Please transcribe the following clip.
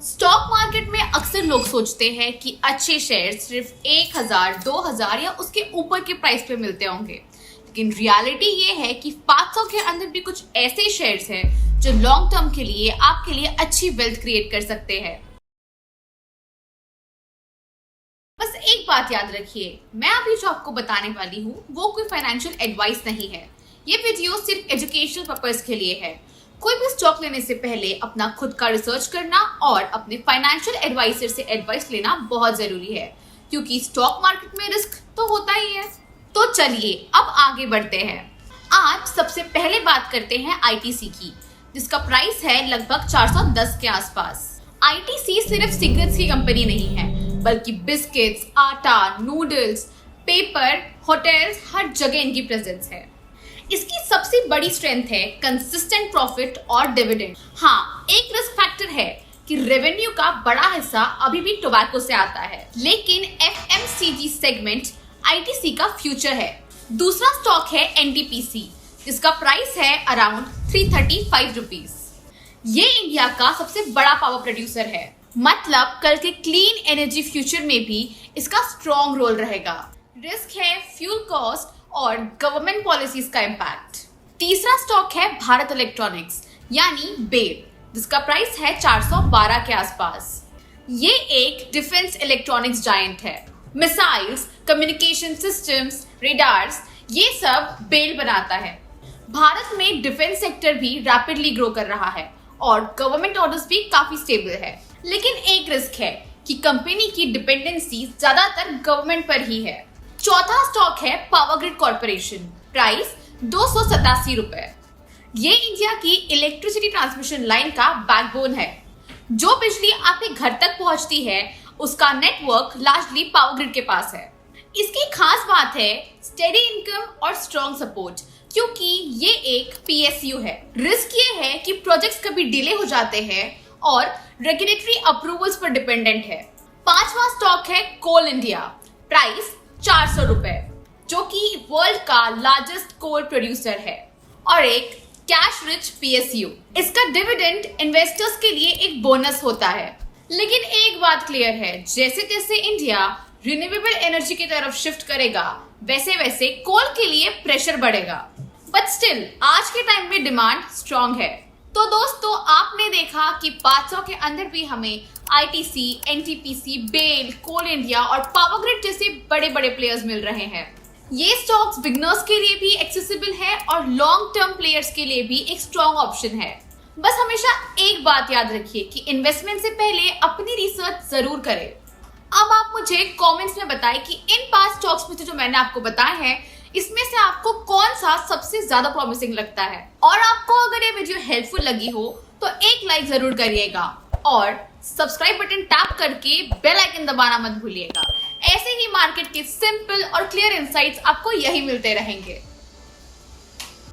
Stock market में अक्सर लोग सोचते हैं कि अच्छे शेयर सिर्फ 1000, 2000 या उसके ऊपर के प्राइस पे मिलते होंगे, लेकिन रियलिटी ये है कि 500 के अंदर भी कुछ ऐसे शेयर्स हैं जो लॉन्ग टर्म के लिए आपके लिए अच्छी वेल्थ क्रिएट कर सकते हैं। बस एक बात याद रखिए, मैं अभी जो आपको बताने वाली हूँ वो कोई फाइनेंशियल एडवाइस नहीं है। ये वीडियो सिर्फ एजुकेशनल पर्पस के लिए है। कोई भी स्टॉक लेने से पहले अपना खुद का रिसर्च करना और अपने फाइनेंशियल एडवाइजर से एडवाइस लेना बहुत जरूरी है, क्योंकि स्टॉक मार्केट में रिस्क तो होता ही है। तो चलिए अब आगे बढ़ते हैं। आज सबसे पहले बात करते हैं आईटीसी की, जिसका प्राइस है लगभग 410 के आसपास। आईटीसी सिर्फ सिगरेट्स की कंपनी नहीं है, बल्कि बिस्किट्स, आटा, नूडल्स, पेपर, होटल्स, हर जगह इनकी प्रेजेंस है। इसकी सबसे बड़ी स्ट्रेंथ है कंसिस्टेंट प्रॉफिट और डिविडेंड। हाँ, एक रिस्क फैक्टर है कि रेवेन्यू का बड़ा हिस्सा अभी भी टोबैको से आता है, लेकिन एफएमसीजी सेगमेंट आईटीसी का फ्यूचर है। दूसरा स्टॉक है एनटीपीसी, जिसका प्राइस है अराउंड 335 रुपीज। ये इंडिया का सबसे बड़ा पावर प्रोड्यूसर है, मतलब कल के क्लीन एनर्जी फ्यूचर में भी इसका स्ट्रॉन्ग रोल रहेगा। रिस्क है फ्यूल कॉस्ट और गवर्नमेंट पॉलिसीज का इम्पैक्ट। तीसरा स्टॉक है भारत इलेक्ट्रॉनिक्स यानी बेल, जिसका प्राइस है 412 के आसपास। ये एक डिफेंस इलेक्ट्रॉनिक्स जायंट है। मिसाइल्स, कम्युनिकेशन सिस्टम्स, रेडार्स, ये सब बेल बनाता है। भारत में डिफेंस सेक्टर भी रैपिडली ग्रो कर रहा है और गवर्नमेंट ऑर्डर्स भी काफी स्टेबल है, लेकिन एक रिस्क है कि कंपनी की डिपेंडेंसी ज्यादातर गवर्नमेंट पर ही है। चौथा स्टॉक है पावर ग्रिड कॉर्पोरेशन, प्राइस 287 रुपए। ये इंडिया की इलेक्ट्रिसिटी ट्रांसमिशन लाइन का बैकबोन है। जो बिजली आपके घर तक पहुंचती है उसका नेटवर्क लार्जली पावर ग्रिड के पास है। इसकी खास बात है स्टेडी इनकम और स्ट्रॉन्ग सपोर्ट, क्योंकि ये एक पीएसयू है। रिस्क ये है कि प्रोजेक्ट्स कभी डिले हो जाते हैं और रेगुलेटरी अप्रूवल्स पर डिपेंडेंट है। पांचवा स्टॉक है कोल इंडिया, प्राइस 400 रुपए, जो कि वर्ल्ड का लार्जेस्ट कोल प्रोड्यूसर है और एक कैश रिच पीएसयू। इसका डिविडेंड इन्वेस्टर्स के लिए एक बोनस होता है, लेकिन एक बात क्लियर है, जैसे जैसे इंडिया रिन्यूएबल एनर्जी की तरफ शिफ्ट करेगा वैसे वैसे कोल के लिए प्रेशर बढ़ेगा, बट स्टिल आज के टाइम में डिमांड स्ट्रॉन्ग है। तो दोस्तों, आपने देखा कि 500 के अंदर भी हमें आईटीसी, एनटीपीसी, बेल, कोल इंडिया और पावर ग्रिड जैसे बड़े बड़े प्लेयर्स मिल रहे हैं। ये स्टॉक्स बिगनर्स के लिए भी एक्सेसिबल है और लॉन्ग टर्म प्लेयर्स के लिए भी एक स्ट्रॉन्ग ऑप्शन है। बस हमेशा एक बात याद रखिए कि इन्वेस्टमेंट से पहले अपनी रिसर्च जरूर करें। अब आप मुझे कमेंट्स में बताएं कि इन 5 स्टॉक्स में से जो मैंने आपको बताए हैं, इसमें से आपको कौन सा सबसे ज्यादा प्रॉमिसिंग लगता है। और आपको अगर ये वीडियो हेल्पफुल लगी हो तो एक लाइक जरूर करिएगा और सब्सक्राइब बटन टैप करके बेल आइकन दबाना मत भूलिएगा। ऐसे ही मार्केट के सिंपल और क्लियर इंसाइट्स आपको यही मिलते रहेंगे।